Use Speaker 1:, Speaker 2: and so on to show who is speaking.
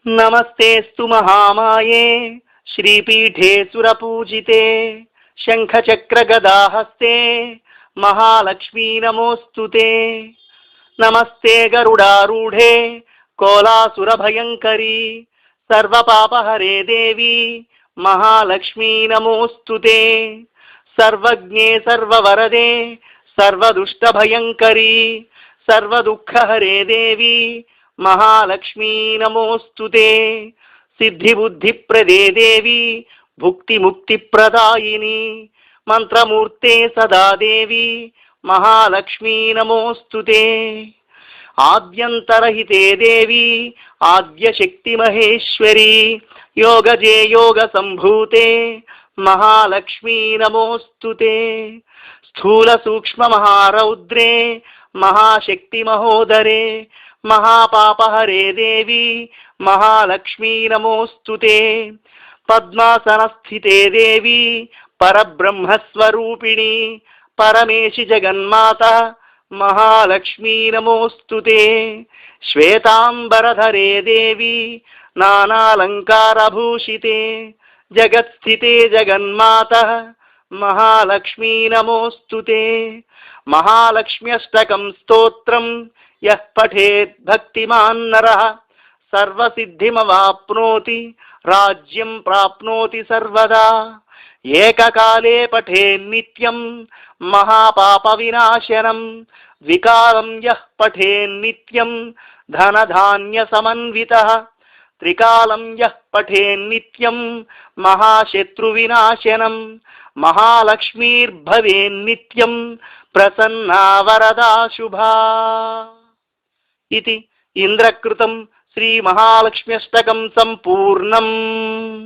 Speaker 1: नमस्तेस्तु महामाये श्रीपीठे सुरपूजिते शंखचक्रगदाहस्ते महालक्ष्मी नमोस्तुते। नमस्ते गरुडारूढे कोलासुरभयंकरी सर्वपापहरे देवी महालक्ष्मी नमोस्तुते। सर्वज्ञे सर्ववरदे सर्वदुष्टभयंकरी सर्वदुःखहरे देवी महालक्ष्मी नमोस्तुते। सिद्धिबुद्धिप्रदे देवी भुक्तिमुक्तिप्रदायिनी मंत्रमूर्ते सदा देवी महालक्ष्मी नमोस्तुते। आद्यंतरहिते देवी आद्यशक्ति महेश्वरी योगजे योग संभूते महालक्ष्मी नमोस्तुते। स्थूल सूक्ष्म महारौद्रे महाशक्ति महोदरे महापापहरे देवी महालक्ष्मी नमोस्तुते। पद्मासनस्थिते देवी परब्रह्मस्वरूपिणी परमेशि जगन्माता महालक्ष्मी नमोस्तुते। श्वेतांबरधरे देवी नानालंकारभूषिते जगत्स्थिते जगन्माता महालक्ष्मी नमोस्तुते। महालक्ष्म्यष्टकं स्तोत्रं यः पठेत् भक्तिमान् नरः सर्वसिद्धिमवाप्नोति राज्यं प्राप्नोति सर्वदा। एककाले पठेन् नित्यं महापापविनाशनं द्विकालं यः पठेन् नित्यं धनधान्यसमन्वितः त्रिकालं यः पठेन् नित्यं महाशत्रुविनाशनं महालक्ष्मीर्भवेन् नित्यं प्रसन्ना वरदा शुभा। इति इंद्रकृतं श्री महालक्ष्म्यष्टकं संपूर्णम्।